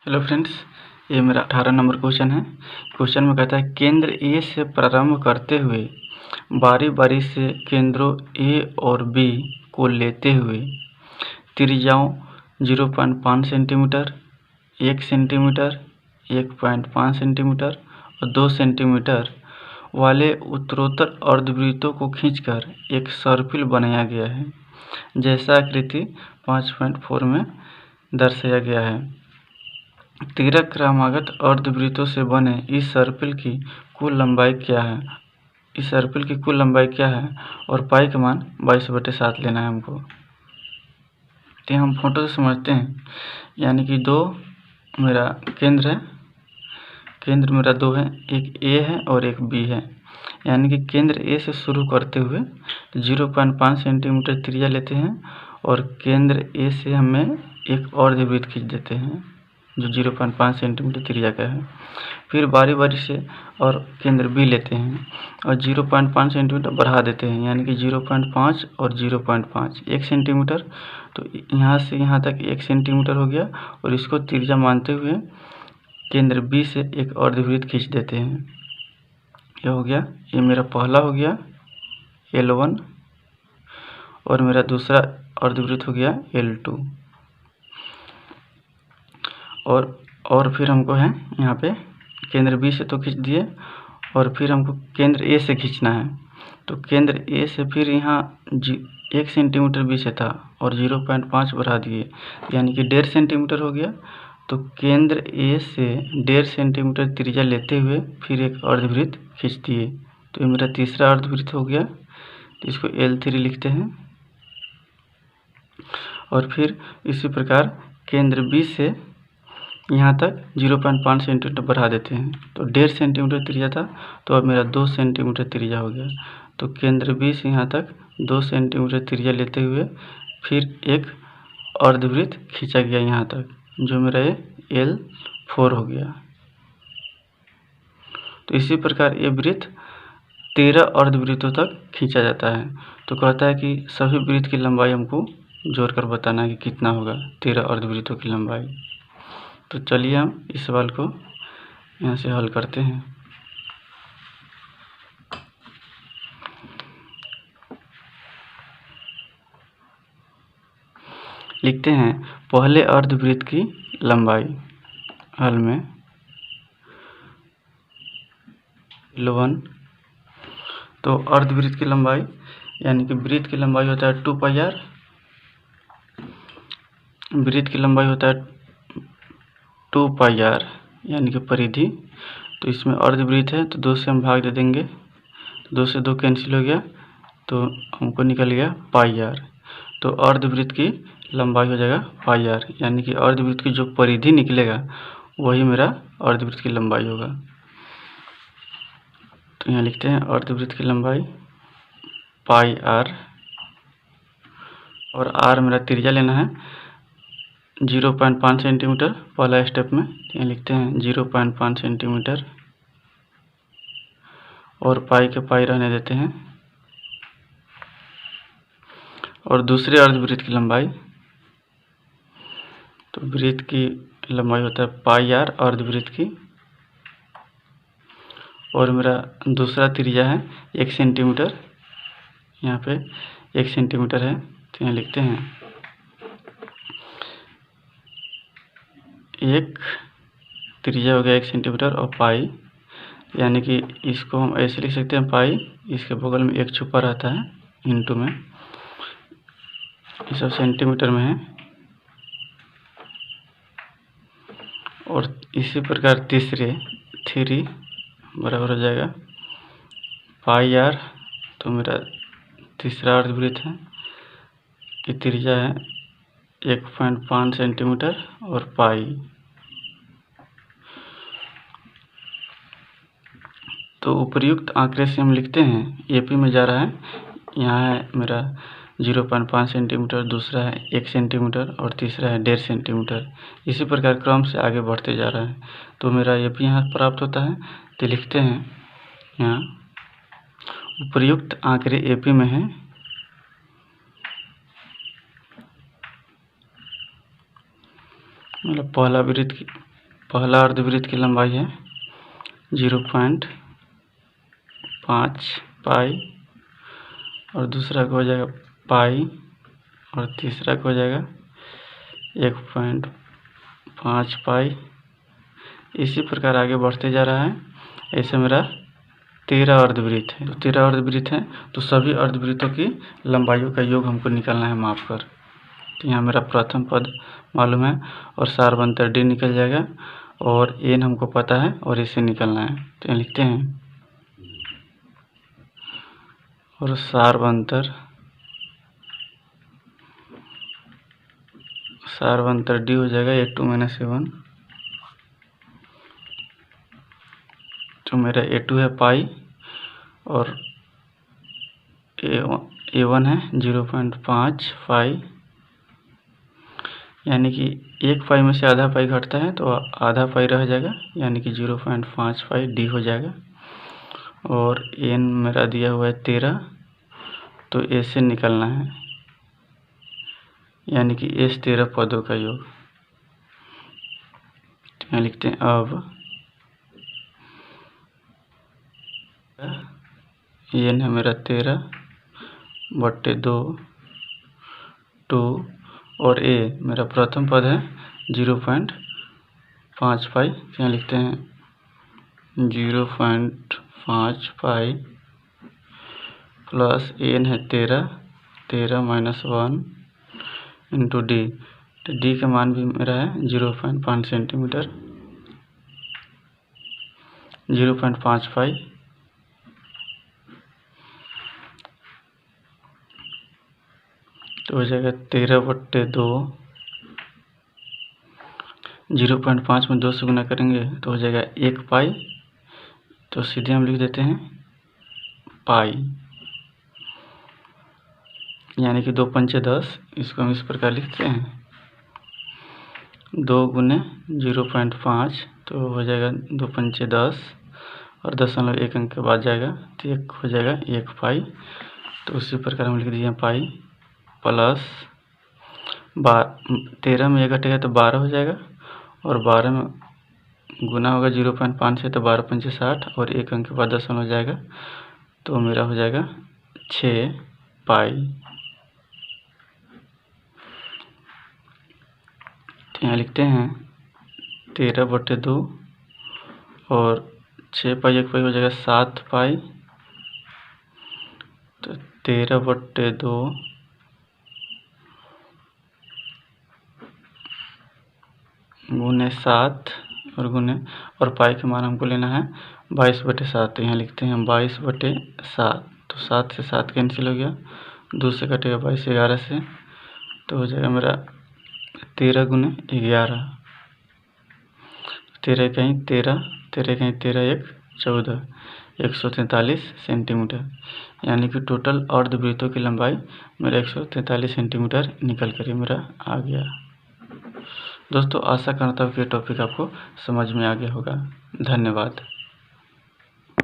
Hello friends, ये मेरा 18 number question है। क्वेश्चन में कहता है केंद्र ए से प्रारंभ करते हुए बारी बारी से केंद्रों ए और बी को लेते हुए त्रिज्याओं 0.5 सेंटीमीटर, 1 सेंटीमीटर, 1.5 सेंटीमीटर और 2 सेंटीमीटर वाले उत्तरोत्तर अर्धवृत्तों को खींचकर एक सर्पिल बनाया गया है, जैसा आकृति 5.4 में दर्शाया गया है। 13 क्रमागत अर्धवृत्तों से बने इस सर्पिल की कुल लंबाई क्या है? और पाई का मान 22/7 लेना है हमको। तो हम फोटो से समझते हैं, यानी कि दो मेरा केंद्र है, केंद्र मेरा दो है, एक ए है और एक बी है। यानी कि केंद्र ए से शुरू करते हुए 0.5 सेंटीमीटर त्रिज्या लेते हैं और केंद्र ए से हमें एक अर्धवृत्त खींच देते हैं जो 0.5 सेंटीमीटर त्रिज्या का है। फिर बारी बारी से और केंद्र बी लेते हैं और 0.5 सेंटीमीटर बढ़ा देते हैं, यानी कि 0.5 और 0.5 1 सेंटीमीटर। तो यहाँ से यहाँ तक 1 सेंटीमीटर हो गया और इसको त्रिज्या मानते हुए केंद्र बी से एक अर्धवृत्त खींच देते हैं। ये हो गया, ये मेरा पहला हो गया L1 और मेरा दूसरा अर्धवृत्त हो गया L2। और फिर हमको है यहाँ पे केंद्र बी से तो खींच दिए और फिर हमको केंद्र ए से खींचना है। तो केंद्र ए से फिर यहाँ 1 सेंटीमीटर बी से था और 0.5 बढ़ा दिए, यानी कि 1.5 सेंटीमीटर हो गया। तो केंद्र ए से 1.5 सेंटीमीटर त्रिज्या लेते हुए फिर एक अर्धवृत्त खींच दिए। तो ये मेरा तीसरा अर्धवृत्त हो गया, तो इसको L3 लिखते हैं। और फिर इसी प्रकार केंद्र बी से यहाँ तक 0.5 सेंटीमीटर बढ़ा देते हैं। तो 1.5 सेंटीमीटर त्रिज्या था, तो अब मेरा 2 सेंटीमीटर त्रिज्या हो गया। तो केंद्र बी से यहाँ तक 2 सेंटीमीटर त्रिज्या लेते हुए फिर एक अर्धवृत्त खींचा गया यहाँ तक, जो मेरा ये L4 हो गया। तो इसी प्रकार ये वृत्त 13 अर्धवृत्तों तक खींचा जाता है। तो कहता है कि सभी वृत्त की लंबाई हमको जोड़कर बताना है कि कितना होगा 13 अर्धवृत्तों की लंबाई। तो चलिए हम इस सवाल को यहाँ से हल करते हैं। लिखते हैं पहले अर्धवृत्त की लंबाई। हल में L1, तो अर्धवृत्त की लंबाई यानी कि वृत्त की लंबाई होता है 2πr, वृत्त की लंबाई होता है 2πr यानी कि परिधि। तो इसमें अर्धवृत्त है तो 2 से हम भाग दे देंगे, 2 से 2 कैंसिल हो गया, तो हमको निकल गया πr। तो अर्धवृत्त की लंबाई हो जाएगा πr, यानी कि अर्धवृत्त की जो परिधि निकलेगा वही मेरा अर्धवृत्त की लंबाई होगा। तो यहाँ लिखते हैं अर्धवृत्त की लंबाई πr और r मेरा त्रिज्या लेना है 0.5 सेंटीमीटर पहला स्टेप में। यहाँ लिखते हैं 0.5 सेंटीमीटर और पाई के पाई रहने देते हैं। और दूसरे अर्धवृत्त की लंबाई, तो वृत्त की लंबाई होता है πr अर्धवृत्त की, और मेरा दूसरा त्रिज्या है 1 सेंटीमीटर, यहाँ पे 1 सेंटीमीटर है। तो यहाँ लिखते हैं 1 त्रिज्या हो गया 1 सेंटीमीटर और पाई, यानी कि इसको हम ऐसे लिख सकते हैं पाई, इसके बगल में 1 छुपा रहता है इंटू में, ये सब सेंटीमीटर में है। और इसी प्रकार तीसरे 3 बराबर हो जाएगा πr। तो मेरा तीसरा अर्धवृत्त है कि त्रिज्या है 1.5 सेंटीमीटर और पाई। तो उपर्युक्त आंकड़े से हम लिखते हैं AP में जा रहा है, यहाँ है मेरा 0.5 सेंटीमीटर, दूसरा है 1 सेंटीमीटर और तीसरा है 1.5 सेंटीमीटर। इसी प्रकार क्रम से आगे बढ़ते जा रहा है। तो मेरा AP यहाँ प्राप्त होता है। तो लिखते हैं यहाँ उपर्युक्त आंकड़े AP में है, मतलब पहला वृत्त की पहला अर्धवृत्त की लंबाई है 0.5 पाई, और दूसरा का हो जाएगा पाई, और तीसरा का हो जाएगा 1.5 पाई। इसी प्रकार आगे बढ़ते जा रहा है। ऐसे मेरा 13 अर्धवृत्त है। तो 13 अर्धवृत्त है, तो सभी अर्धवृत्तों की लंबाइयों का योग हमको निकालना है माप कर। तो यहाँ मेरा प्रथम पद मालूम है, और सार बनतर डी निकल जाएगा, और एन हमको पता है, और इसे निकलना है। तो यहाँ लिखते हैं, और सार बनतर डी हो जाएगा A2 - A1। तो मेरा A2 है पाई, और A1 है 0.5 पाई, यानी कि 1 पाई में से आधा पाई घटता है, तो आधा पाई रह जाएगा, यानी कि 0.5 पाई डी हो जाएगा। और एन मेरा दिया हुआ है 13, तो ए से निकलना है, यानी कि इस 13 पदों का योग। तो यहाँ लिखते हैं, अब एन है मेरा 13/2 और ए मेरा प्रथम पद है 0.5 पाई। यहाँ लिखते हैं 0.5 पाई प्लस एन है 13 -1 इंटू डी। तो डी का मान भी मेरा है 0.5 सेंटीमीटर, 0.5 पाई। तो हो जाएगा 13/2, 0.5 में 2 से गुना करेंगे तो हो जाएगा 1 पाई। तो सीधे हम लिख देते हैं पाई, यानी कि 2 पंचे 10। इसको हम इस प्रकार लिखते हैं 2 गुने 0.5, तो हो जाएगा 2 पंचे 10, और 0.1 अंक के बाद जाएगा, तो 1 हो जाएगा 1 पाई। तो उसी प्रकार हम लिख दिए पाई प्लस 13 में 1 घटेगा तो 12 हो जाएगा, और 12 में गुना होगा 0.5 से, तो 12 पंचे 60, और 1 अंक के बाद 10 हो जाएगा, तो मेरा हो जाएगा 6 पाई। तो यहाँ लिखते हैं 13/2, और 6 पाई 1 पाई हो जाएगा 7 पाई। तो 13/2 गुने 7, और पाई का मान हमको लेना है 22/7। तो यहाँ लिखते हैं 22/7। तो 7 से 7 कैंसिल हो गया, 2 से कटेगा 22, 11 से, तो हो जाएगा मेरा 13 गुने 11, 13 कहीं 13, 13 कहीं 13, 1 14, 143 सेंटीमीटर। यानी कि टोटल अर्धवृत्तों की लंबाई मेरा 143 सेंटीमीटर निकल कर मेरा आ गया। दोस्तों, आशा करता हूँ कि ये टॉपिक आपको समझ में आ गया होगा। धन्यवाद।